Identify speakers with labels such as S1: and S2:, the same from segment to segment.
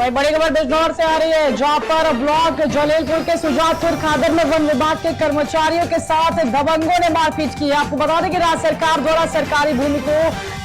S1: वही बड़ी खबर बिजनौर से आ रही है, जहां पर ब्लॉक जलीलपुर के सुजातपुर खादर में वन विभाग के कर्मचारियों के साथ दबंगों ने मारपीट की है। आपको बता दें कि राज्य सरकार द्वारा सरकारी भूमि को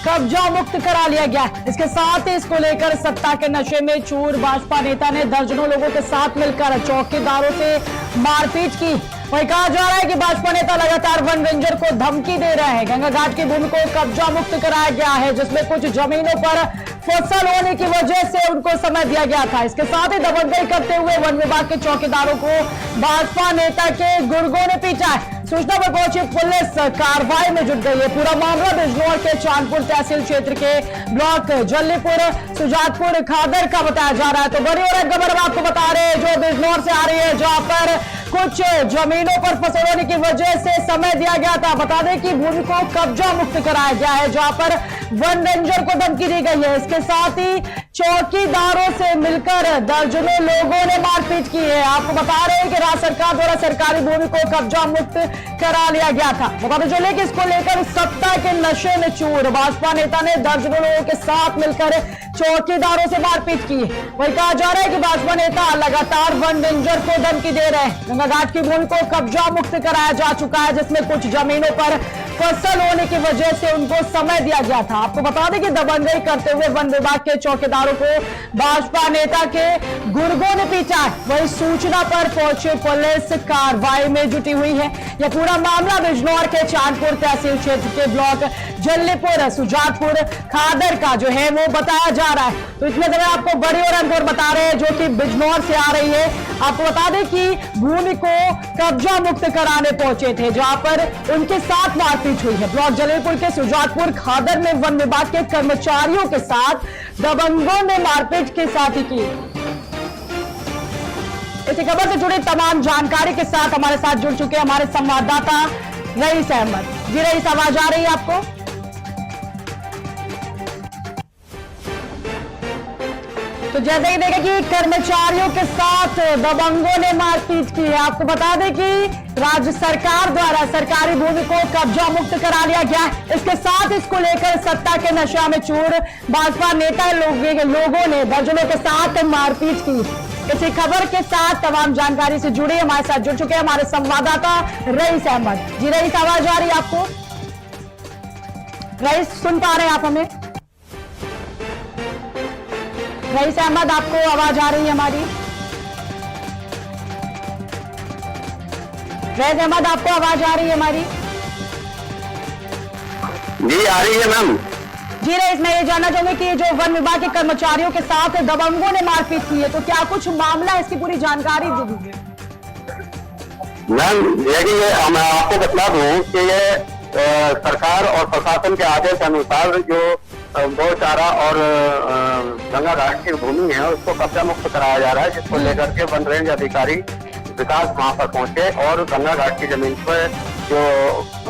S1: कब्जा मुक्त करा लिया गया है। इसके साथ ही इसको लेकर सत्ता के नशे में चूर भाजपा नेता ने दर्जनों लोगों के साथ मिलकर चौकीदारों से मारपीट की। वही कहा जा रहा है कि भाजपा नेता लगातार वन रेंजर को धमकी दे रहे हैं। गंगा घाट की भूमि को कब्जा मुक्त कराया गया है, जिसमें कुछ जमीनों पर फसल होने की वजह से उनको समय दिया गया था। इसके साथ ही दबंगई करते हुए वन विभाग के चौकीदारों को भाजपा नेता के गुर्गों ने पीटा है। सूचना पर पहुंची पुलिस कार्रवाई में जुट गई है। पूरा मामला बिजनौर के चांदपुर तहसील क्षेत्र के ब्लॉक जलीलपुर सुजातपुर खादर का बताया जा रहा है। तो बड़ी और खबर हम आपको बता रहे हैं जो बिजनौर से आ रही है, जहां पर कुछ जमीनों पर फसल होने की वजह से समय दिया गया था। बता दें कि भूमि को कब्जा मुक्त कराया गया है, जहां पर वन रेंजर को धमकी दी गई है। इसके साथ ही चौकीदारों से मिलकर दर्जनों लोगों ने मारपीट की है। आपको बता रहे हैं कि राज्य सरकार द्वारा सरकारी भूमि को कब्जा मुक्त करा लिया गया था। बताते चले कि इसको लेकर सत्ता के नशे में चूर भाजपा नेता ने दर्जनों लोगों के साथ मिलकर चौकीदारों से मारपीट की। वही कहा जा रहा है कि भाजपा नेता लगातार वन रेंजर को धमकी दे रहे हैं। गंगा घाट की भूमि को कब्जा मुक्त कराया जा चुका है, जिसमें कुछ जमीनों पर फसल होने की वजह से उनको समय दिया गया था। आपको बता दें कि दबंगई करते हुए वन विभाग के चौकीदारों को भाजपा नेता के गुर्गों ने पीटा है। वही सूचना पर पहुंचे पुलिस कार्रवाई में जुटी हुई है। यह पूरा मामला बिजनौर के चांदपुर तहसील क्षेत्र के ब्लॉक जलीलपुर सुजातपुर खादर का जो है वो बताया जा रहा है। तो इसमें समय आपको बड़ी और अंकुर बता रहे हैं जो कि बिजनौर से आ रही है। आपको बता दें कि भूमि को कब्जा मुक्त कराने पहुंचे थे, जहां पर उनके साथ मारपीट हुई है। ब्लॉक जलीलपुर के सुजातपुर खादर में वन विभाग के कर्मचारियों के साथ दबंगों ने मारपीट के साथ ही की। इसी खबर से जुड़ी तमाम जानकारी के साथ हमारे साथ जुड़ चुके हमारे संवाददाता रईस अहमद। जी रईस, आवाज आ रही है आपको? तो जैसे ही देखें कि कर्मचारियों के साथ दबंगों ने मारपीट की है। आपको बता दें कि राज्य सरकार द्वारा सरकारी भूमि को कब्जा मुक्त करा लिया गया है। इसके साथ इसको लेकर सत्ता के नशा में चूर भाजपा नेता लोगों ने दर्जनों के साथ मारपीट की। इसी खबर के साथ तमाम जानकारी से जुड़े हमारे साथ जुड़ चुके हैं हमारे संवाददाता रईस अहमद। जी रईस, आवाज आ रही है आपको? रईस, सुन पा रहे हैं आप हमें? रईस अहमद, आपको आवाज आ रही है हमारी? रईस अहमद, आपको आवाज आ रही है हमारी?
S2: जी आ रही है मैम।
S1: जी रईस, मैं ये जानना चाहूंगी कि जो वन विभाग के कर्मचारियों के साथ दबंगों ने मारपीट की है, तो क्या कुछ मामला है, इसकी पूरी जानकारी दे दीजिए।
S2: मैम देखिए, मैं आपको बता दूं कि ये सरकार और प्रशासन के आदेश अनुसार जो गौचारा और गंगा घाट की भूमि है उसको कब्जा मुक्त कराया जा रहा है, जिसको लेकर के वन रेंज अधिकारी विकास वहां पर पहुंचे और गंगा घाट की जमीन पर जो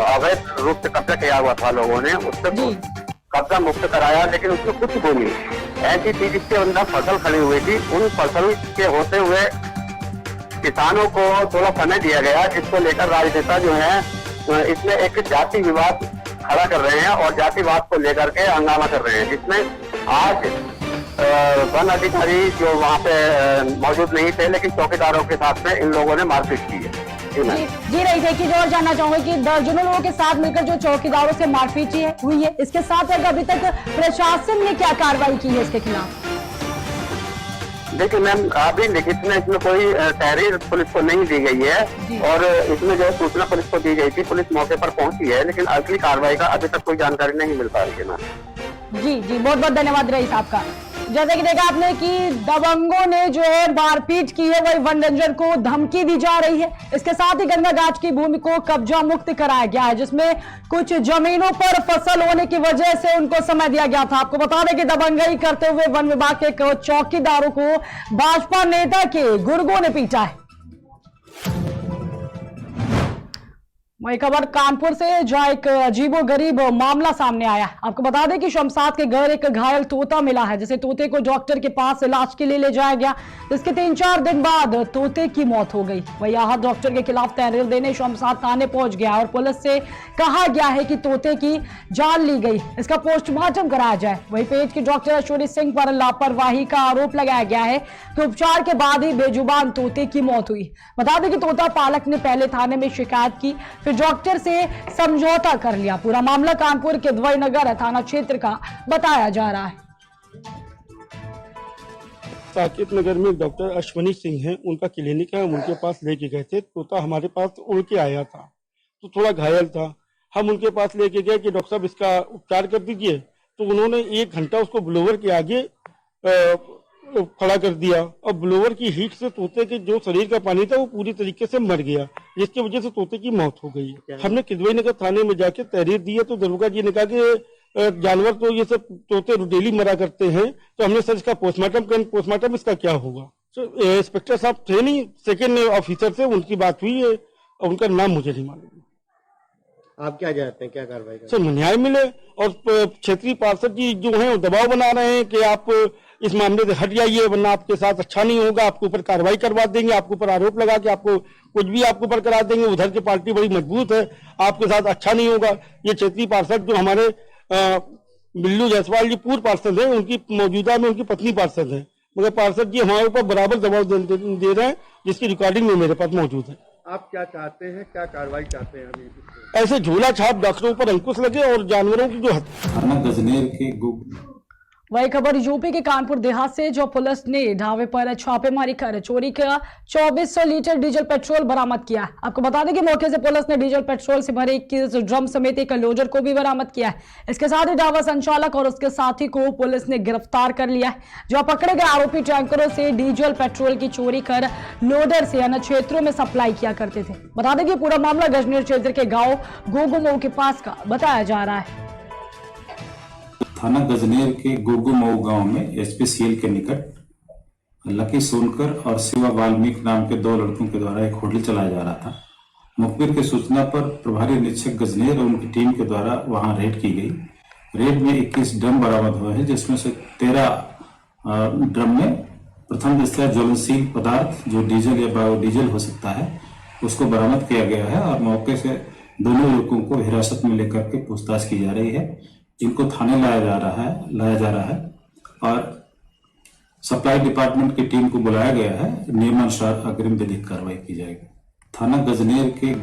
S2: अवैध रूप से कब्जा किया हुआ था लोगों ने उससे कब्जा मुक्त कराया। लेकिन उसमें कुछ भूमि ऐसी थी जिसके अंदर फसल खड़ी हुई थी। उन फसल के होते हुए किसानों को थोड़ा समय दिया गया, जिसको लेकर राजनेता जो है इसमें एक जाति विवाद खड़ा कर रहे हैं और जातिवाद को लेकर के हंगामा कर रहे हैं, जिसमें आज वन अधिकारी जो वहाँ पे मौजूद नहीं थे लेकिन चौकीदारों के साथ में इन लोगों ने मारपीट की है।
S1: जी रईस, एक चीज और जानना चाहूंगा कि दर्जनों लोगों के साथ मिलकर जो चौकीदारों से मारपीट हुई है, इसके साथ अभी तक प्रशासन ने क्या कार्रवाई की है इसके खिलाफ?
S2: देखिए मैम, अभी लिखित में इसमें कोई तहरीर पुलिस को नहीं दी गई है और इसमें जो सूचना पुलिस को दी गई थी, पुलिस मौके पर पहुंची है, लेकिन अगली कार्रवाई का अभी तक कोई जानकारी नहीं मिल पा रही है मैम।
S1: जी जी, बहुत बहुत धन्यवाद रईस आपका। जैसे कि देखा आपने कि दबंगों ने जो है मारपीट की है, वही वन रेंजर को धमकी दी जा रही है। इसके साथ ही गंगा घाट की भूमि को कब्जा मुक्त कराया गया है, जिसमें कुछ जमीनों पर फसल होने की वजह से उनको समय दिया गया था। आपको बता दें कि दबंगई करते हुए वन विभाग के चौकीदारों को भाजपा नेता के गुर्गों ने पीटा है। वही खबर कानपुर से जहां एक अजीबोगरीब मामला सामने आया। आपको बता दें कि शमशाद के घर एक घायल तोता मिला है, जिसे तोते को डॉक्टर के पास इलाज के लिए ले जाया गया। इसके 3-4 दिन बाद तोते की मौत हो गई। वही यहाँ डॉक्टर के खिलाफ तहरीर देने शमशाद थाने पहुंच गया और पुलिस से कहा गया है कि तोते की जान ली गई, इसका पोस्टमार्टम कराया जाए। वही पेज के डॉक्टर ऐश्वर्य सिंह पर लापरवाही का आरोप लगाया गया है कि उपचार के बाद ही बेजुबान तोते की मौत हुई। बता दें कि तोता पालक ने पहले थाने में शिकायत की, फिर डॉक्टर से समझौता कर लिया। पूरा मामला कानपुर के द्वयनगर थाना क्षेत्र का बताया जा रहा है।
S3: साकेत नगर में डॉक्टर अश्वनी सिंह हैं, उनका क्लिनिक है, हम उनके पास लेके गए थे। तोता हमारे पास उड़ के आया था तो थोड़ा घायल था। हम उनके पास लेके गए कि डॉक्टर साहब इसका उपचार कर दीजिए, तो उन्होंने 1 घंटा उसको ब्लोवर के आगे खड़ा कर दिया और ब्लोवर की हीट से तोते के जो शरीर का पानी था वो पूरी तरीके से मर गया, जिसकी वजह से तोते की मौत हो गई। हमने किदवई नगर थाने में जाके तहरीर दी है, तो दरोगा जी ने कहा कि जानवर तो ये सब तोते डेली मरा करते हैं, तो हमने सर इसका पोस्टमार्टम इसका क्या होगा। इंस्पेक्टर साहब थे नहीं, सेकेंड ऑफिसर से उनकी बात हुई है और उनका नाम मुझे नहीं मालूम।
S4: आप क्या चाहते हैं, क्या कार्रवाई करें?
S3: सर न्याय मिले, और क्षेत्रीय पार्षद जी जो हैं वो दबाव बना रहे हैं कि आप इस मामले से हट जाइए, वरना आपके साथ अच्छा नहीं होगा, आपके ऊपर कार्रवाई करवा देंगे, आपके ऊपर आरोप लगा के आपको कुछ भी आपके ऊपर करा देंगे। उधर की पार्टी बड़ी मजबूत है, आपके साथ अच्छा नहीं होगा। ये क्षेत्रीय पार्षद जो हमारे बिल्लू जायसवाल जी पूर्व पार्षद हैं, उनकी मौजूदा में उनकी पत्नी पार्षद है, मगर पार्षद जी हमारे ऊपर बराबर दबाव दे रहे हैं, जिसकी रिकॉर्डिंग में मेरे पास मौजूद है।
S4: आप क्या चाहते हैं, क्या कार्रवाई चाहते हैं? अभी
S3: ऐसे झोला छाप डॉक्टरों पर अंकुश लगे और जानवरों की जो
S5: थाना गजनेर के
S1: वही खबर यूपी के कानपुर देहात से, जो पुलिस ने ढाबे पर छापेमारी कर चोरी का 2400 लीटर डीजल पेट्रोल बरामद किया। आपको बता दें कि मौके से पुलिस ने डीजल पेट्रोल से भरे 21 ड्रम समेत एक लोडर को भी बरामद किया है। इसके साथ ही ढाबा संचालक और उसके साथी को पुलिस ने गिरफ्तार कर लिया है। जो पकड़े गए आरोपी टैंकरों से डीजल पेट्रोल की चोरी कर लोडर से अन्य क्षेत्रों में सप्लाई किया करते थे। बता दें कि पूरा मामला गजनेर क्षेत्र के गाँव गोगुमऊ के पास का बताया जा रहा है।
S5: थाना गजनेर के गोगुमऊ गांव में एसपीसीएल के निकट लकी सोनकर और शिवा वाल्मीकि नाम के 2 लड़कों के द्वारा एक होटल चलाया जा रहा था। मुखबिर की सूचना पर प्रभारी निरीक्षक गजनेर और उनकी टीम के द्वारा वहां रेड की गई। रेड में 21 ड्रम बरामद हुए हैं, जिसमें से 13 ड्रम में प्रथम दृष्टया ज्वलनशील पदार्थ जो डीजल या बायोडीजल हो सकता है उसको बरामद किया गया है और मौके से दोनों युवकों को हिरासत में लेकर के पूछताछ की जा रही है। इनको थाने लाया जा रहा है और सप्लाई डिपार्टमेंट की टीम को बुलाया गया है। नियमानुसार अग्रिम विधिक कार्रवाई की जाएगी। थाना गजनेर के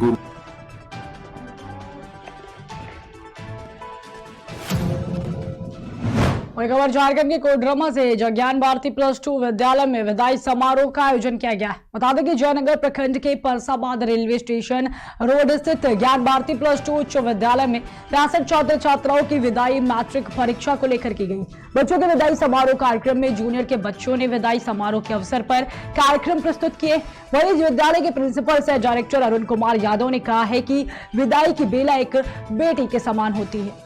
S1: वही खबर झारखंड के कोडरमा से, जो ज्ञान भारती +2 विद्यालय में विदाई समारोह का आयोजन किया गया। बता दें कि जयनगर प्रखंड के परसाबाद रेलवे स्टेशन रोड स्थित ज्ञान भारती +2 उच्च विद्यालय में 63 छात्र छात्राओं की विदाई मैट्रिक परीक्षा को लेकर की गई। बच्चों के विदाई समारोह कार्यक्रम में जूनियर के बच्चों ने विदाई समारोह के अवसर पर कार्यक्रम प्रस्तुत किए। वहीं विद्यालय के प्रिंसिपल सह डायरेक्टर अरुण कुमार यादव ने कहा है कि विदाई की बेला एक बेटी के समान होती है।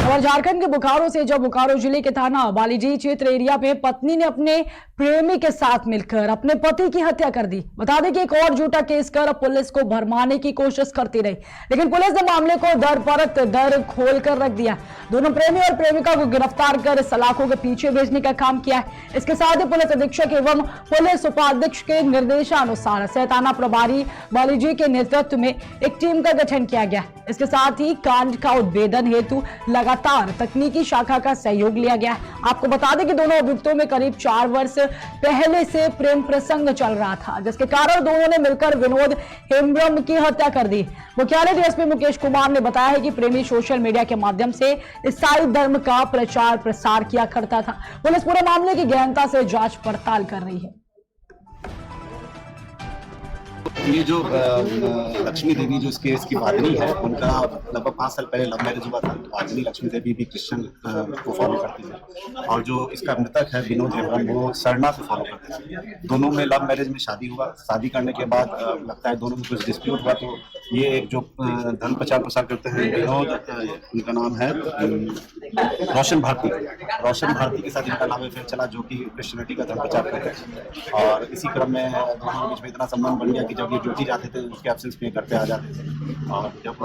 S1: और झारखंड के बोकारो से, जो बोकारो जिले के थाना बालीडीह क्षेत्र एरिया में पत्नी ने अपने प्रेमी के साथ मिलकर अपने पति की हत्या कर दी। बता दें कि एक और झूठा केस कर पुलिस को भरमाने की कोशिश करती रही, लेकिन पुलिस ने मामले को दर खोल कर रख दिया। दोनों प्रेमी और प्रेमिका को गिरफ्तार कर सलाखों के पीछे भेजने का काम किया है। इसके साथ ही पुलिस अधीक्षक एवं पुलिस उपाध्यक्ष के निर्देशानुसार सह थाना प्रभारी बालीडीह के नेतृत्व में एक टीम का गठन किया गया। इसके साथ ही कांड का उद्भेदन हेतु लगातार तकनीकी शाखा का सहयोग लिया गया। आपको बता दें कि दोनों अभियुक्तों में करीब 4 वर्ष पहले से प्रेम प्रसंग चल रहा था, जिसके कारण दोनों ने मिलकर विनोद हेम्ब्रम की हत्या कर दी। मुख्यालय डीएसपी मुकेश कुमार ने बताया है कि प्रेमी सोशल मीडिया के माध्यम से ईसाई धर्म का प्रचार प्रसार किया करता था। पुलिस पूरे मामले की गहनता से जांच पड़ताल कर रही है।
S6: ये जो लक्ष्मी देवी जो इस केस की वादनी है, उनका लगभग 5 साल पहले लव मैरिज हुआ था। वादनी लक्ष्मी देवी भी क्रिश्चियन को फॉलो करती है और जो इसका मृतक है विनोद हेम्ब्रम वो सरना से फॉलो करते थे। दोनों में लव मैरिज में शादी हुआ। शादी करने के बाद लगता है दोनों में कुछ डिस्प्यूट हुआ, तो ये एक जो धन प्रचार प्रसार करते हैं विनोद, उनका नाम है रोशन भारती। रोशन भारती के साथ इनका नाम फिर चला, जो कि क्रिश्चियनिटी का धन प्रचार करते हैं। और इसी क्रम में दोनों के बीच में इतना संबंध बन गया कि जब ये ड्यूटी जाते थे उसके एब्सेंस में घर पे आ जाते थे। और जब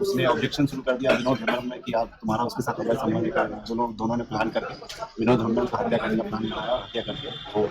S6: उसने ऑब्जेक्शन शुरू कर दिया विनोद हेम्ब्रम ने कि आप तुम्हारा उसके साथ अवैध संबंध का, दोनों ने प्लान करके विनोद हेम्ब्रम को हत्या करने का प्लान बनाया। हत्या करके वो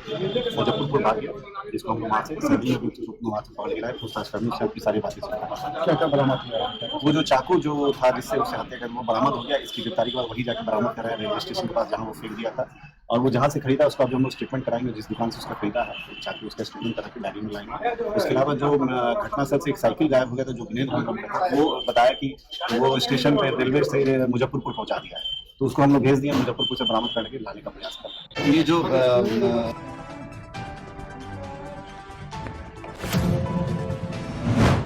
S6: मुजफ्फरपुर भाग गया, जिसको हम वहाँ से सभी वहाँ से पकड़ के लाए। पूछताछ करने से आपकी सारी बातें क्या क्या बरामद हुआ। वो जो चाकू जो था जिससे उसे हत्या कर, वो बरामद हो गया। इसकी गिरफ्तारी के बाद वही जाकर बरामद कराया रेलवे स्टेशन के पास जहाँ वो फेंक दिया था। और वो जहाँ से खरीदा उसका जो हम स्टेटमेंट कराएंगे, जिस दुकान से उसका खरीदा है चाकू, उसका स्टेटमेंट करा के डायरी में लाएंगे। उसके अलावा जो घटनास्थल से एक साइकिल गायब हो गया था जो विनोद हेम्ब्रम का था, वो बताया कि वो स्टेशन पे रेलवे से मुजफ्फरपुर पहुँचा दिया है, तो उसको हम लोग भेज दिया। मुजफ्फरपुर से बरामद करके लाने का प्रयास कर रहे हैं। ये जो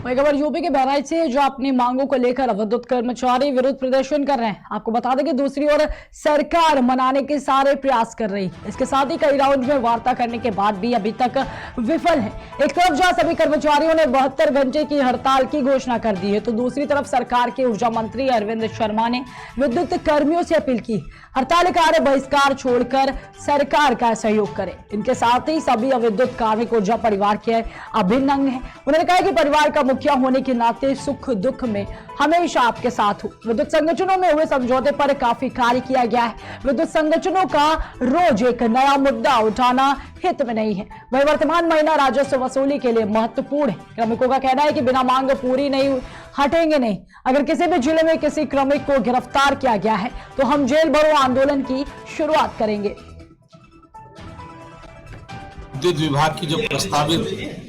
S1: वही खबर यूपी के बहराइच से, जो अपनी मांगों को लेकर विद्युत कर्मचारी विरोध प्रदर्शन कर रहे हैं। आपको बता दें कि दूसरी ओर सरकार मनाने के सारे प्रयास कर रही है। इसके साथ ही कई राउंड में वार्ता करने के बाद भी अभी तक विफल है। एक तरफ जहां सभी कर्मचारियों ने 72 घंटे की हड़ताल की घोषणा कर दी है, तो दूसरी तरफ सरकार के ऊर्जा मंत्री अरविंद शर्मा ने विद्युत कर्मियों से अपील की हड़ताल कार्य बहिष्कार छोड़कर सरकार का सहयोग करें। इनके साथ ही सभी विद्युत कार्मिक ऊर्जा परिवार के अभिन्न अंग हैं। उन्होंने कहा कि परिवार का मुखिया होने के नाते सुख दुख में हमेशा आपके साथ हूं। विद्युत संगठनों में हुए समझौते पर काफी कार्य किया गया है। विद्युत संगठनों का रोज एक नया मुद्दा उठाना हित में नहीं है। वही वर्तमान महीना राजस्व वसूली के लिए महत्वपूर्ण है। श्रमिकों का कहना है कि बिना मांग पूरी नहीं हटेंगे नहीं। अगर किसी भी जिले में किसी श्रमिक को गिरफ्तार किया गया है तो हम जेल भरो आंदोलन की शुरुआत करेंगे।
S7: विद्युत विभाग की जो प्रस्तावित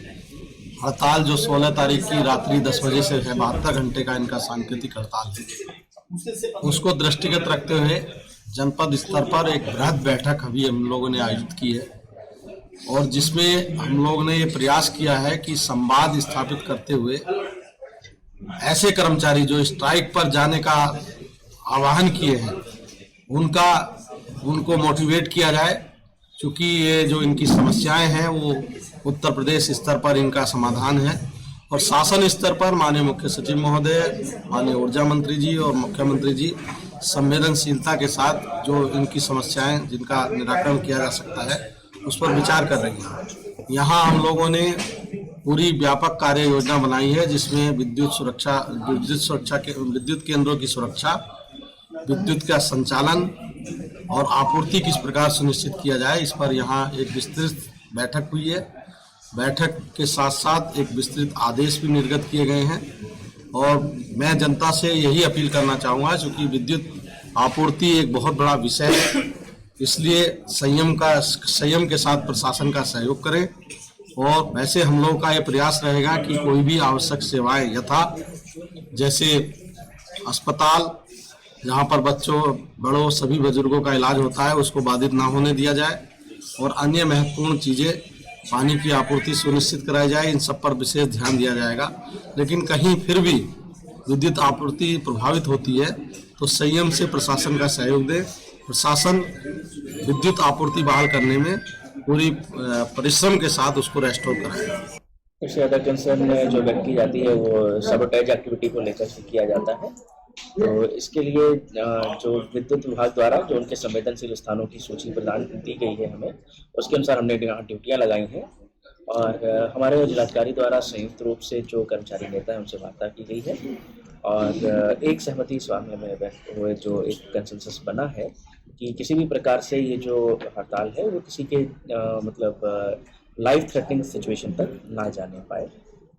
S7: हड़ताल जो 16 तारीख की रात्रि 10 बजे से है, 72 घंटे का इनका सांकेतिक हड़ताल है, उसको दृष्टिगत रखते हुए जनपद स्तर पर एक बृहद बैठक अभी हम लोगों ने आयोजित की है और जिसमें हम लोगों ने ये प्रयास किया है कि संवाद स्थापित करते हुए ऐसे कर्मचारी जो स्ट्राइक पर जाने का आह्वान किए हैं उनको मोटिवेट किया जाए, क्योंकि ये जो इनकी समस्याएं हैं वो उत्तर प्रदेश स्तर पर इनका समाधान है और शासन स्तर पर माननीय मुख्य सचिव महोदय, माननीय ऊर्जा मंत्री जी और मुख्यमंत्री जी संवेदनशीलता के साथ जो इनकी समस्याएं जिनका निराकरण किया जा सकता है उस पर विचार कर रही हैं। यहाँ हम लोगों ने पूरी व्यापक कार्य योजना बनाई है जिसमें विद्युत केंद्रों की सुरक्षा, विद्युत का संचालन और आपूर्ति किस प्रकार सुनिश्चित किया जाए, इस पर यहाँ एक विस्तृत बैठक हुई है। बैठक के साथ साथ एक विस्तृत आदेश भी निर्गत किए गए हैं और मैं जनता से यही अपील करना चाहूँगा, क्योंकि विद्युत आपूर्ति एक बहुत बड़ा विषय है, इसलिए संयम के साथ प्रशासन का सहयोग करें। और वैसे हम लोगों का ये प्रयास रहेगा कि कोई भी आवश्यक सेवाएं यथा जैसे अस्पताल जहाँ पर बच्चों बड़ों सभी बुजुर्गों का इलाज होता है उसको बाधित ना होने दिया जाए और अन्य महत्वपूर्ण चीज़ें पानी की आपूर्ति सुनिश्चित कराई जाए, इन सब पर विशेष ध्यान दिया जाएगा। लेकिन कहीं फिर भी विद्युत आपूर्ति प्रभावित होती है तो संयम से प्रशासन का सहयोग दे। प्रशासन विद्युत आपूर्ति बहाल करने में पूरी परिश्रम के साथ उसको रेस्टोर कराए।
S8: सबसे ज़्यादा कंसर्न जो व्यक्त की जाती है वो सबोटेज एक्टिविटी को लेकर से किया जाता है। तो इसके लिए जो विद्युत विभाग द्वारा जो उनके संवेदनशील स्थानों की सूची प्रदान की गई है हमें, उसके अनुसार हमने ड्यूटियां लगाई हैं और हमारे जिलाधिकारी द्वारा संयुक्त रूप से जो कर्मचारी नेता है उनसे वार्ता की गई है और एक सहमति इस मामले में व्यक्त हुए, जो एक कंसेंसस बना है कि किसी भी प्रकार से ये जो हड़ताल है वो किसी के लाइफ थ्रेटनिंग सिचुएशन तक ना जाने पाए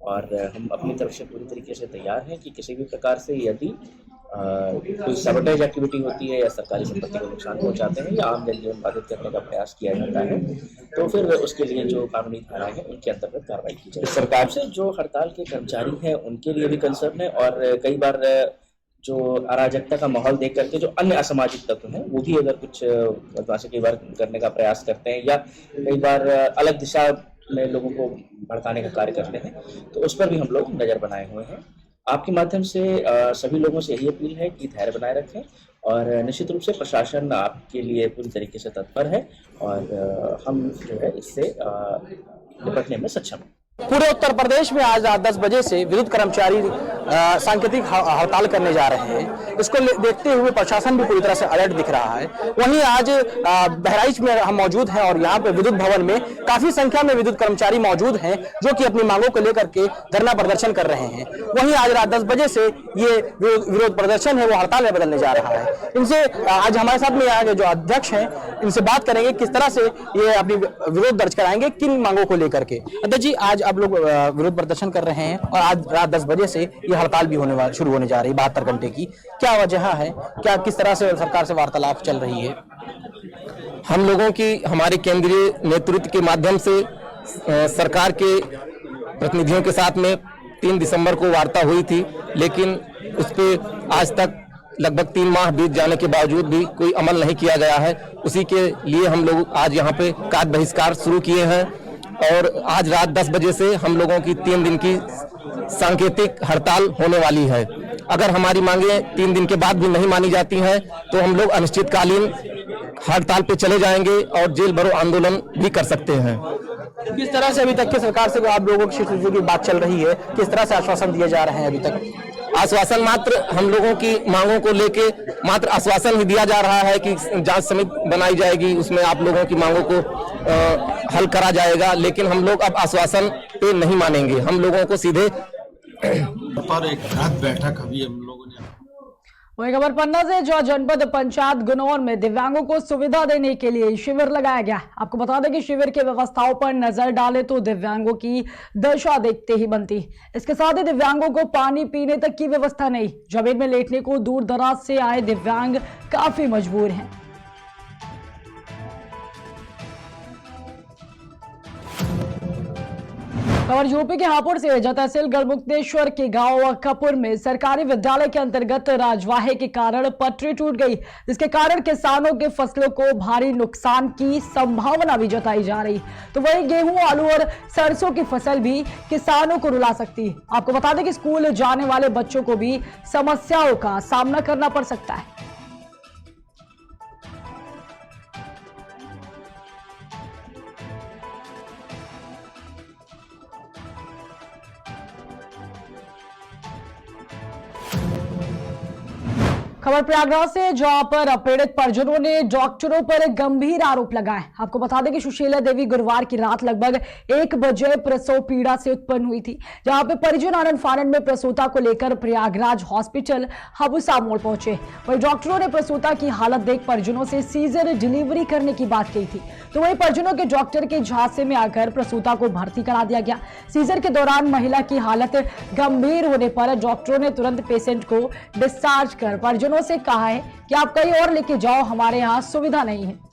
S8: और हम अपनी तरफ से पूरी तरीके से तैयार हैं कि किसी भी प्रकार से यदि कोई सबोटेज एक्टिविटी होती है या सरकारी संपत्ति को नुकसान पहुंचाते हैं या आम जनजीवन बाधित करने का प्रयास किया जाता है तो फिर उसके लिए जो कानूनी धाराएं हैं उनके अंतर्गत कार्रवाई की जाए। सरकार से जो हड़ताल के कर्मचारी हैं उनके लिए भी कंसर्न है और कई बार जो अराजकता का माहौल देख करके जो अन्य असामाजिक तत्व हैं वो भी अगर कुछ बदमाशी कई बार करने का प्रयास करते हैं या कई बार अलग दिशा में लोगों को भड़काने का कार्य करते हैं, तो उस पर भी हम लोग नज़र बनाए हुए हैं। आपके माध्यम से सभी लोगों से यही अपील है कि धैर्य बनाए रखें और निश्चित रूप से प्रशासन आपके लिए पूरी तरीके से तत्पर है और हम जो है इससे निपटने में सक्षम हैं।
S9: पूरे उत्तर प्रदेश में आज रात 10 बजे से विद्युत कर्मचारी सांकेतिक हड़ताल करने जा रहे हैं। इसको देखते हुए प्रशासन भी पूरी तरह से अलर्ट दिख रहा है। वहीं आज बहराइच में हम मौजूद हैं और यहाँ पे विद्युत भवन में काफी संख्या में विद्युत कर्मचारी मौजूद हैं जो कि अपनी मांगों को लेकर के धरना प्रदर्शन कर रहे हैं। वहीं आज रात 10 बजे से ये विरोध प्रदर्शन है वो हड़ताल में बदलने जा रहा है। इनसे आज हमारे साथ में यहाँ के जो अध्यक्ष हैं इनसे बात करेंगे किस तरह से ये अपनी विरोध दर्ज कराएंगे किन मांगों को लेकर के। अध्यक्ष जी, आज आप लोग विरोध प्रदर्शन कर रहे हैं और आज रात 10 बजे से ये हड़ताल भी शुरू होने जा रही है 72 घंटे की, क्या वजह है, क्या किस तरह से सरकार से वार्तालाप चल रही है?
S10: हम लोगों की हमारे केंद्रीय नेतृत्व के माध्यम से सरकार के प्रतिनिधियों के साथ में 3 दिसंबर को वार्ता हुई थी, लेकिन उस पर आज तक लगभग 3 माह बीत जाने के बावजूद भी कोई अमल नहीं किया गया है। उसी के लिए हम लोग आज यहाँ पे कार्य बहिष्कार शुरू किए हैं और आज रात 10 बजे से हम लोगों की 3 दिन की सांकेतिक हड़ताल होने वाली है। अगर हमारी मांगे 3 दिन के बाद भी नहीं मानी जाती हैं तो हम लोग अनिश्चितकालीन हड़ताल पे चले जाएंगे और जेल भरो आंदोलन भी कर सकते हैं।
S9: किस तरह से अभी तक की सरकार से आप लोगों की बात चल रही है, किस तरह से आश्वासन दिए जा रहे हैं? अभी तक
S10: आश्वासन मात्र हम लोगों की मांगों को लेके मात्र आश्वासन ही दिया जा रहा है कि जांच समिति बनाई जाएगी, उसमें आप लोगों की मांगों को हल करा जाएगा, लेकिन हम लोग अब आश्वासन पे नहीं मानेंगे। हम लोगों को सीधे
S7: पर एक बृहद बैठक अभी हम लोगों ने।
S1: वही खबर पन्ना से, जो जनपद पंचायत गुनौर में दिव्यांगों को सुविधा देने के लिए शिविर लगाया गया। आपको बता दें कि शिविर की व्यवस्थाओं पर नजर डाले तो दिव्यांगों की दशा देखते ही बनती। इसके साथ ही दिव्यांगों को पानी पीने तक की व्यवस्था नहीं, जमीन में लेटने को दूर दराज से आए दिव्यांग काफी मजबूर हैं। खबर यूपी के हापुड़ से, जहाँ तहसील गढ़मुक्तेश्वर के गांव कपूर में सरकारी विद्यालय के अंतर्गत राजवाहे के कारण पटरी टूट गई, जिसके कारण किसानों के फसलों को भारी नुकसान की संभावना भी जताई जा रही। तो वही गेहूं, आलू और सरसों की फसल भी किसानों को रुला सकती है। आपको बता दें कि स्कूल जाने वाले बच्चों को भी समस्याओं का सामना करना पड़ सकता है। खबर प्रयागराज से, जहां पर पीड़ित परिजनों ने डॉक्टरों पर गंभीर आरोप लगाए। आपको बता दें कि सुशीला देवी गुरुवार की रात लगभग 1 बजे प्रसव पीड़ा से उत्पन्न हुई थी, जहां पे परिजन आनंद फानंद में प्रसूता को लेकर प्रयागराज हॉस्पिटल हबुसा मोड़ पहुंचे। वही डॉक्टरों ने प्रसूता की हालत देख परिजनों से सीजर डिलीवरी करने की बात कही थी। तो वही परिजनों के डॉक्टर के झांसे में आकर प्रसूता को भर्ती करा दिया गया। सीजर के दौरान महिला की हालत गंभीर होने पर डॉक्टरों ने तुरंत पेशेंट को डिस्चार्ज कर परिजनों से कहा है कि आप कहीं और लेके जाओ, हमारे यहाँ सुविधा नहीं है।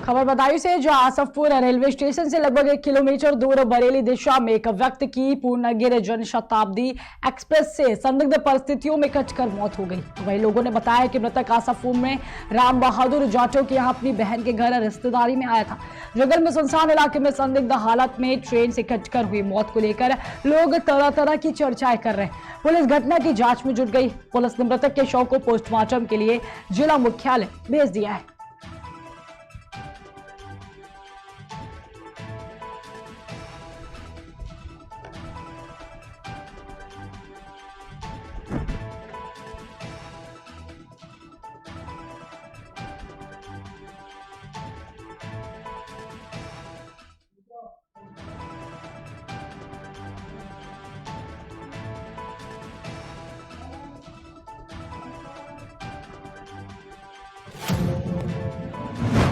S1: खबर बदायूं से, जो आसफपुर रेलवे स्टेशन से लगभग 1 किलोमीटर दूर बरेली दिशा में एक व्यक्ति की पूर्णगिर जनशताब्दी एक्सप्रेस से संदिग्ध परिस्थितियों में कटकर मौत हो गई। वही लोगों ने बताया कि मृतक आसफपुर में राम बहादुर जाटो के यहाँ अपनी बहन के घर रिश्तेदारी में आया था। जंगल में सुनसान इलाके में संदिग्ध हालत में ट्रेन से कटकर हुई मौत को लेकर लोग तरह तरह की चर्चाएं कर रहे हैं। पुलिस घटना की जांच में जुट गई। पुलिस ने मृतक के शव को पोस्टमार्टम के लिए जिला मुख्यालय भेज दिया है।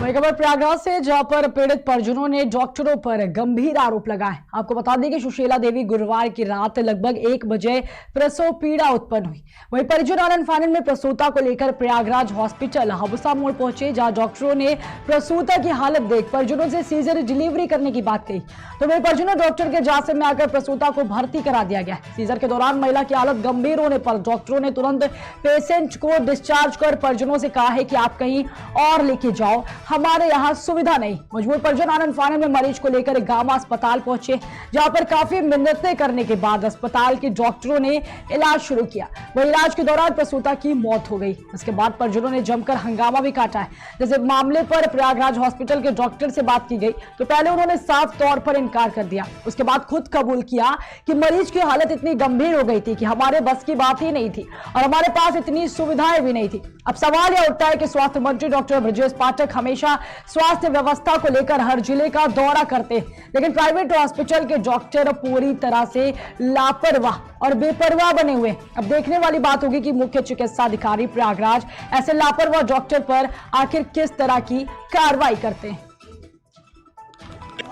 S1: वही खबर प्रयागराज से, जहां पर पीड़ित परिजनों ने डॉक्टरों पर गंभीर आरोप लगाए। आपको बता दें कि सुशीला देवी गुरुवार की रात लगभग 1 बजे प्रसव पीड़ा उत्पन्न हुई। वहीं परिजन आनंद फानन में प्रसूता को लेकर प्रयागराज हॉस्पिटल हबुसा मोड़ पहुंचे, जहां डॉक्टरों ने प्रसूता की हालत देख परिजनों से सीजर डिलीवरी करने की बात कही। तो वही परिजनों डॉक्टर के जांच में आकर प्रसूता को भर्ती करा दिया गया। सीजर के दौरान महिला की हालत गंभीर होने पर डॉक्टरों ने तुरंत पेशेंट को डिस्चार्ज कर परिजनों से कहा है कि आप कहीं और लेके जाओ, हमारे यहाँ सुविधा नहीं। मजबूर परिजन आनंद फानन में मरीज को लेकर गामा अस्पताल पहुंचे, जहां पर काफी मिन्नतें करने के बाद अस्पताल के डॉक्टरों ने इलाज शुरू किया। वही इलाज के दौरान प्रसूता की मौत हो गई। इसके बाद परिजनों ने जमकर हंगामा भी काटा है। जैसे मामले पर प्रयागराज हॉस्पिटल के डॉक्टर से बात की गई तो पहले उन्होंने साफ तौर पर इनकार कर दिया, उसके बाद खुद कबूल किया कि मरीज की हालत इतनी गंभीर हो गई थी कि हमारे बस की बात ही नहीं थी और हमारे पास इतनी सुविधाएं भी नहीं थी। अब सवाल यह उठता है कि स्वास्थ्य मंत्री डॉक्टर ब्रजेश पाठक हमेशा स्वास्थ्य व्यवस्था को लेकर हर जिले का दौरा करते हैं, लेकिन प्राइवेट हॉस्पिटल के डॉक्टर पूरी तरह से लापरवाह और बेपरवाह बने हुए। अब देखने वाली बात होगी कि मुख्य चिकित्सा अधिकारी प्रयागराज ऐसे लापरवाह डॉक्टर पर आखिर किस तरह की कार्रवाई करते हैं।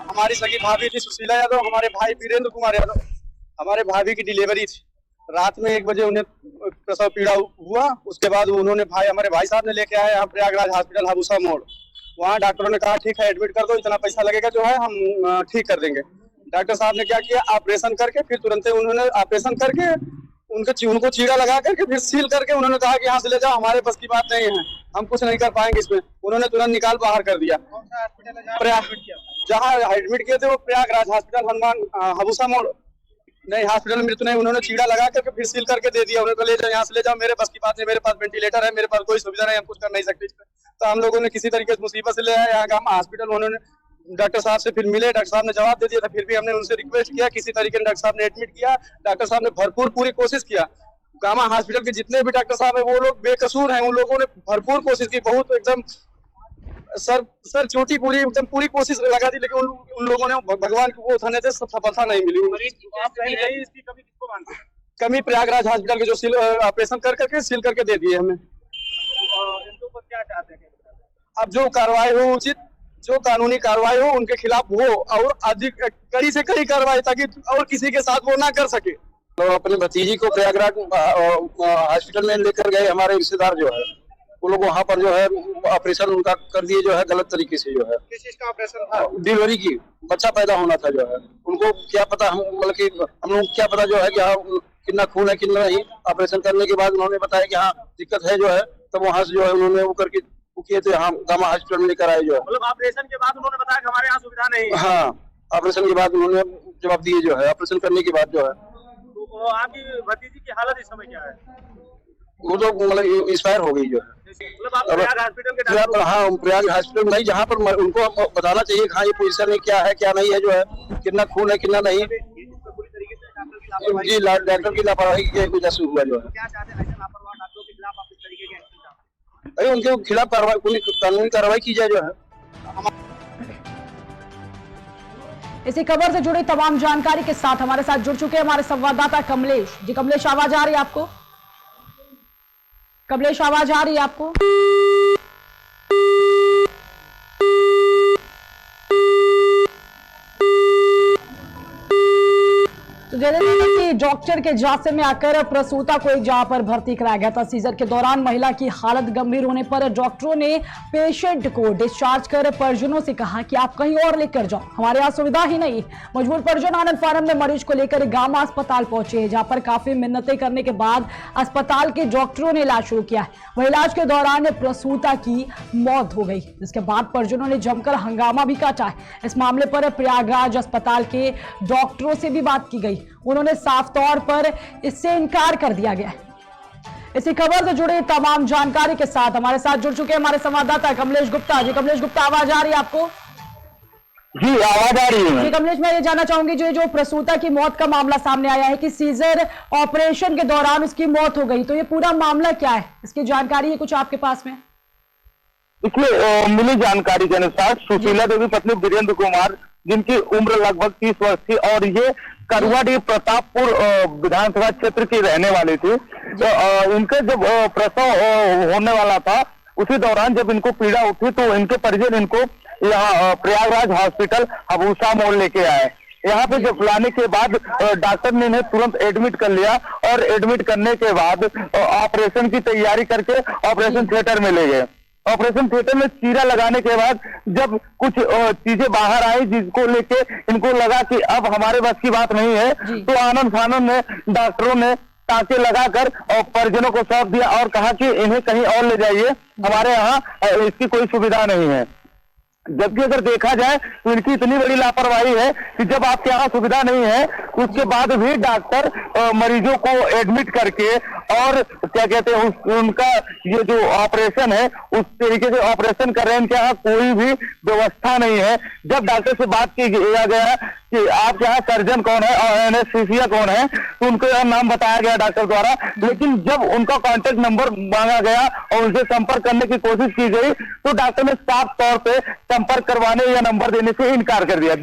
S11: हमारी सगी भाभी थी सुशीला यादव, हमारे भाई वीरेंद्र कुमार यादव, हमारे भाभी की डिलीवरी थी। रात में 1 बजे उन्हें प्रसव पीड़ा हुआ। उसके बाद हमारे भाई साहब ने लेके आए यहाँ प्रयागराज हॉस्पिटल हबुसा मोड़। वहाँ डॉक्टरों ने कहा ठीक है एडमिट कर दो, इतना पैसा लगेगा जो है हम ठीक कर देंगे। डॉक्टर साहब ने क्या किया, ऑपरेशन करके फिर तुरंत उन्होंने ऑपरेशन करके उनको चीरा लगा करके फिर सील करके उन्होंने कहा कि यहाँ से ले जाओ, हमारे बस की बात नहीं है, हम कुछ नहीं कर पाएंगे इसमें। उन्होंने तुरंत निकाल बाहर कर दिया। जहाँ एडमिट किए थे वो प्रयागराज हॉस्पिटल हनुमान हबुसा मोड़ नहीं, हॉस्पिटल में मृत्यु नहीं। उन्होंने चीड़ा लगा करके फिर सील करके दे दिया। उन्होंने ले जाओ, यहाँ से ले जाओ, मेरे बस की बात नहीं, मेरे पास वेंटिलेटर है, मेरे पास कोई सुविधा नहीं, हम कुछ कर नहीं सकते। तो हम लोगों ने किसी तरीके से मुसीबत से ले आए यहाँ गामा हॉस्पिटल। उन्होंने डॉक्टर साहब से फिर मिले, डॉक्टर साहब ने जवाब दे दिया था। फिर भी हमने उनसे रिक्वेस्ट किया, किसी तरीके से डॉक्टर साहब ने एडमिट किया। डॉक्टर साहब ने भरपूर पूरी कोशिश किया। गामा हॉस्पिटल के जितने भी डॉक्टर साहब है वो लोग बेकसूर हैं, उन लोगों ने भरपूर कोशिश की, बहुत एकदम सर चोटी पूरी एकदम पूरी कोशिश लगा दी, लेकिन उन लोगों ने भगवान को उठाने से सफलता नहीं मिली। इसकी कमी किसको मानते हैं? कमी प्रयागराज हॉस्पिटल के जो ऑपरेशन करके सील करके दे दिए हमें। इनके ऊपर क्या चाहते हैं? अब जो कार्रवाई हो, उचित जो कानूनी कार्रवाई हो उनके खिलाफ हो और अधिक कड़ी से कड़ी कार्रवाई, ताकि और किसी के साथ वो ना कर सके।
S2: तो अपनी भतीजी को प्रयागराज हॉस्पिटल में लेकर गए हमारे रिश्तेदार जो है, वो लोग वहाँ पर जो है ऑपरेशन उनका कर दिए जो है गलत तरीके से। जो है
S11: किस चीज का ऑपरेशन था?
S2: डिलीवरी की, बच्चा पैदा होना था जो है। उनको क्या पता, हम मतलब कि हम लोग क्या पता जो है कि हाँ कितना खून है कितना नहीं। ऑपरेशन करने के बाद उन्होंने बताया कि हाँ दिक्कत है जो है, तब वहाँ से जो है उन्होंने वो करके किए थे। हाँ गामा हॉस्पिटल में लेकर आए जो है।
S11: मतलब ऑपरेशन के बाद उन्होंने बताया कि हमारे यहाँ सुविधा नहीं है।
S2: हाँ ऑपरेशन के बाद उन्होंने जवाब दिए जो है, ऑपरेशन करने के बाद जो है।
S11: तो आपकी भतीजी की हालत इस समय क्या है?
S2: वो तो मतलब इंस्पायर हो गई जो है।
S11: मतलब आप प्रयाग हॉस्पिटल के
S2: हाँ प्रयाग हॉस्पिटल नहीं, जहाँ पर उनको बताना चाहिए हाँ ये पोजीशन में क्या है क्या नहीं है जो है, कितना खून है कितना नहीं। जी डॉक्टर की लापरवाही की वजह से हुआ जो है।
S11: क्या चाहते हैं लापरवाह डॉक्टरों के खिलाफ आप इस तरीके के एक्शन चाहते हैं?
S2: अरे उनके खिलाफ कानूनी कार्रवाई की जाए जो है।
S1: इसी खबर से जुड़ी तमाम जानकारी के साथ हमारे साथ जुड़ चुके हैं हमारे संवाददाता कमलेश जी। कमलेश आवाज आ रही है आपको? कमलेश आवाज आ रही है आपको? तो जैसे कि डॉक्टर के जांच में आकर प्रसूता को एक जगह पर भर्ती कराया गया था। सीजर के दौरान महिला की हालत गंभीर होने पर डॉक्टरों ने पेशेंट को डिस्चार्ज कर परिजनों से कहा कि आप कहीं और लेकर जाओ, हमारे यहाँ सुविधा ही नहीं। मजबूर परिजन आनंद फानन में मरीज को लेकर गामा अस्पताल पहुंचे, जहां पर काफी मिन्नतें करने के बाद अस्पताल के डॉक्टरों ने इलाज शुरू किया। वह इलाज के दौरान प्रसूता की मौत हो गई, जिसके बाद परिजनों ने जमकर हंगामा भी काटा है। इस मामले पर प्रयागराज अस्पताल के डॉक्टरों से भी बात की गई, उन्होंने साफ तौर पर इससे इनकार कर दिया गया। इसी खबर से जुड़ी तमाम जानकारी के साथ हमारे साथ जुड़ चुके हैं हमारे संवाददाता कमलेश गुप्ता जी। कमलेश गुप्ता आवाज आ रही है आपको?
S2: जी आवाज आ रही है।
S1: जी कमलेश, मैं ये जानना चाहूंगी जो प्रसूता की मौत का मामला सामने आया है कि सीजर ऑपरेशन के दौरान उसकी मौत हो गई, तो ये पूरा मामला क्या है, इसकी जानकारी है कुछ आपके पास में?
S2: इसमें मिली जानकारी के अनुसार सुशीला देवी पत्नी वीरेंद्र कुमार, जिनकी उम्र लगभग 30 वर्ष थी और ये करवाडी प्रतापपुर विधानसभा क्षेत्र की रहने वाली थी। तो इनका जब प्रसव होने वाला था उसी दौरान जब इनको पीड़ा उठी तो इनके परिजन इनको यहाँ प्रयागराज हॉस्पिटल हबूसा मोड़ लेके आए। यहाँ पे जब लाने के बाद डॉक्टर ने इन्हें तुरंत एडमिट कर लिया और एडमिट करने के बाद ऑपरेशन की तैयारी करके ऑपरेशन थिएटर में ले गए। ऑपरेशन थिएटर में चीरा लगाने के बाद जब कुछ चीजें बाहर आई जिसको लेके इनको लगा कि अब हमारे बस की बात नहीं है, तो आनंद फानंद में डॉक्टरों ने टाँके लगाकर और परिजनों को सौंप दिया और कहा कि इन्हें कहीं और ले जाइए, हमारे यहाँ इसकी कोई सुविधा नहीं है। जबकि अगर देखा जाए तो इनकी इतनी बड़ी लापरवाही है कि जब आपके यहाँ सुविधा नहीं है उसके बाद भी डॉक्टर मरीजों को एडमिट करके और क्या कहते हैं उनका ये जो ऑपरेशन है उस तरीके से ऑपरेशन कर रहे हैं। इनके यहाँ कोई भी व्यवस्था नहीं है। जब डॉक्टर से बात किया गया कि आपके यहाँ सर्जन कौन है और एनेस्थीसिया कौन है तो उनको यह नाम बताया गया डॉक्टर द्वारा, लेकिन जब उनका कॉन्टेक्ट नंबर मांगा गया और उनसे संपर्क करने की कोशिश की गई तो डॉक्टर ने साफ तौर पे संपर्क करवाने या नंबर देने से इनकार कर दिया।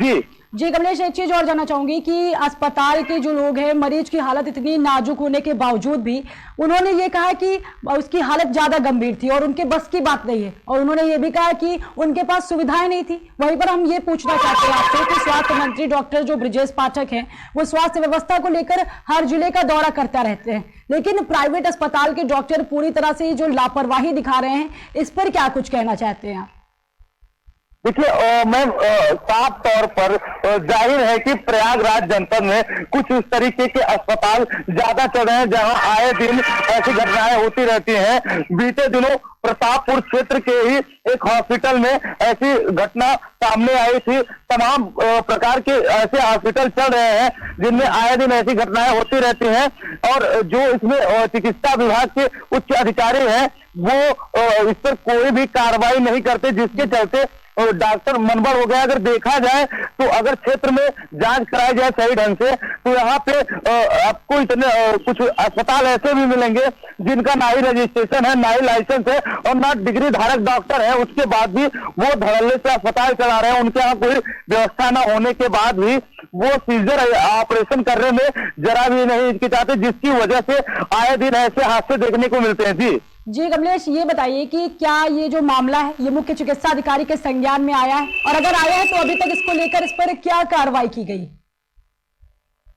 S1: जी कमलेश, एक चीज और जानना चाहूंगी कि अस्पताल के जो लोग हैं, मरीज की हालत इतनी नाजुक होने के बावजूद भी उन्होंने ये कहा कि उसकी हालत ज्यादा गंभीर थी और उनके बस की बात नहीं है, और उन्होंने ये भी कहा कि उनके पास सुविधाएं नहीं थी। वहीं पर हम ये पूछना चाहते हैं आपसे कि स्वास्थ्य मंत्री डॉक्टर जो ब्रजेश पाठक हैं वो स्वास्थ्य व्यवस्था को लेकर हर जिले का दौरा करता रहते हैं, लेकिन प्राइवेट अस्पताल के डॉक्टर पूरी तरह से जो लापरवाही दिखा रहे हैं, इस पर क्या कुछ कहना चाहते हैं आप?
S2: देखिए मैम, साफ तौर पर जाहिर है कि प्रयागराज जनपद में कुछ इस तरीके के अस्पताल ज्यादा चल रहे हैं जहां आए दिन ऐसी घटनाएं होती रहती हैं। बीते दिनों प्रतापपुर क्षेत्र के ही एक हॉस्पिटल में ऐसी घटना सामने आई थी। तमाम प्रकार के ऐसे हॉस्पिटल चल रहे हैं जिनमें आए दिन ऐसी घटनाएं होती रहती हैं और जो इसमें चिकित्सा विभाग के उच्च अधिकारी हैं वो इस पर कोई भी कार्रवाई नहीं करते, जिसके चलते डॉक्टर मनबड़ हो गया। अगर देखा जाए तो अगर क्षेत्र में जांच कराई जाए सही ढंग से तो यहाँ पे आपको इतने कुछ अस्पताल ऐसे भी मिलेंगे जिनका ना ही रजिस्ट्रेशन है, ना ही लाइसेंस है और ना डिग्री धारक डॉक्टर है, उसके बाद भी वो धड़ल्ले से अस्पताल चला रहे हैं। उनके यहाँ कोई व्यवस्था न होने के बाद भी वो सीजर ऑपरेशन करने में जरा भी नहीं हिचकिचाते, जिसकी वजह से आए दिन ऐसे हादसे देखने को मिलते हैं।
S1: जी कमलेश, ये बताइए कि क्या ये जो मामला है ये मुख्य चिकित्सा अधिकारी के संज्ञान में आया है, और अगर आया है तो अभी तक इसको लेकर इस पर क्या कार्रवाई की गई?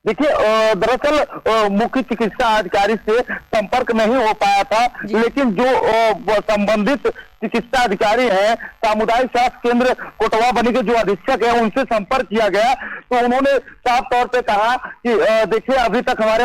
S2: देखिए, दरअसल मुख्य चिकित्सा अधिकारी से संपर्क नहीं हो पाया था, लेकिन जो संबंधित चिकित्सा अधिकारी हैं, सामुदायिक स्वास्थ्य केंद्र कोटवा बनी के जो अधीक्षक है उनसे संपर्क किया गया तो उन्होंने साफ तौर पे कहा कि देखिए अभी तक हमारे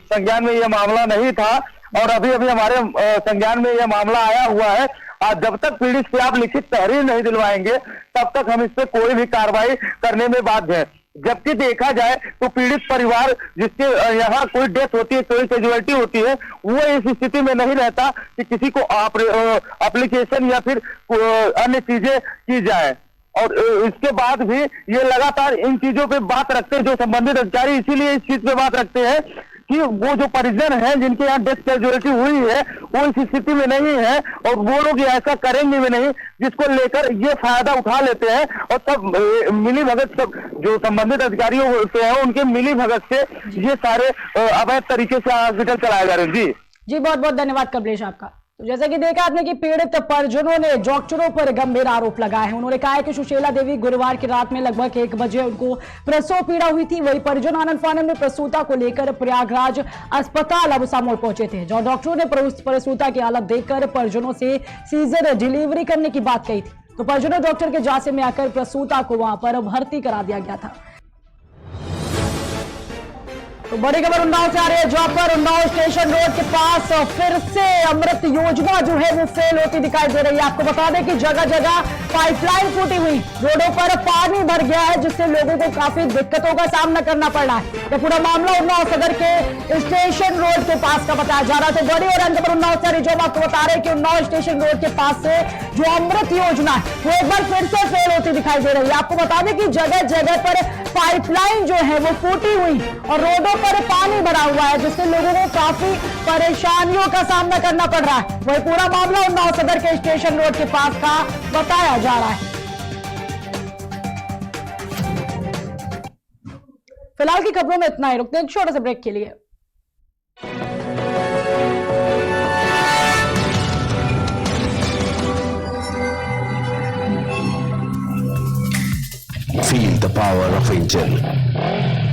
S2: संज्ञान में यह मामला नहीं था और अभी हमारे संज्ञान में यह मामला आया हुआ है। जब तक पीड़ित से आप लिखित तहरीर नहीं दिलवाएंगे तब तक हम इस पे कोई भी कार्रवाई करने में बाध्य हैं। जबकि देखा जाए तो पीड़ित परिवार जिसके यहाँ कोई डेथ होती है, कोई कैजुअलिटी होती है, वो इस स्थिति में नहीं रहता कि किसी को एप्लीकेशन या फिर अन्य चीजें की जाए। और इसके बाद भी ये लगातार इन चीजों पे बात रखते हैं जो संबंधित अधिकारी, इसीलिए इस चीज पे बात रखते हैं कि वो जो परिजन हैं जिनके यहाँ डेथ कैजुअलिटी हुई है वो इस स्थिति में नहीं है और वो लोग ऐसा करेंगे भी नहीं, जिसको लेकर ये फायदा उठा लेते हैं और सब मिली भगत सब जो संबंधित अधिकारियों से है उनके मिली भगत से ये सारे अवैध तरीके से हॉस्पिटल चलाए जा रहे हैं।
S1: जी बहुत बहुत धन्यवाद कमलेश आपका। तो जैसे कि देखा आपने कि पीड़ित परिजनों ने डॉक्टरों पर गंभीर आरोप लगाए हैं। उन्होंने कहा है कि सुशीला देवी गुरुवार की रात में लगभग 1 बजे उनको प्रसव पीड़ा हुई थी। वही परिजन आनंद फानंद में प्रसूता को लेकर प्रयागराज अस्पताल हबूसा मोड़ पहुंचे थे, जहां डॉक्टरों ने प्रसूता की हालत देखकर परिजनों से सीजर डिलीवरी करने की बात कही थी। तो परिजनों डॉक्टर के जांच में आकर प्रसूता को वहां पर भर्ती करा दिया गया था। तो बड़ी खबर उन्नाव से आ रही है, जहां पर उन्नाव स्टेशन रोड के पास फिर से अमृत योजना जो है वो फेल होती दिखाई दे रही है। आपको बता दें कि जगह जगह पाइपलाइन फूटी हुई, रोडों पर पानी भर गया है, जिससे लोगों को काफी दिक्कतों का सामना करना पड़ रहा है। यह पूरा मामला उन्नाव सदर के स्टेशन रोड के पास का बताया जा रहा है। तो बड़ी और अंत पर उन्नाव से जो आपको बता रहे हैं कि उन्नाव स्टेशन रोड के पास से जो अमृत योजना है वो एक बार फिर से फेल होती दिखाई दे रही है। आपको बता दें कि जगह जगह पर पाइपलाइन जो है वो फूटी हुई और रोडों पर पानी भरा हुआ है, जिससे लोगों को काफी परेशानियों का सामना करना पड़ रहा है। वही पूरा मामला उन्नाव सदर के स्टेशन रोड के पास का बताया जा रहा है। फिलहाल की खबरों में इतना ही, रुकते हैं एक छोटे से ब्रेक के लिए।
S12: power of angel.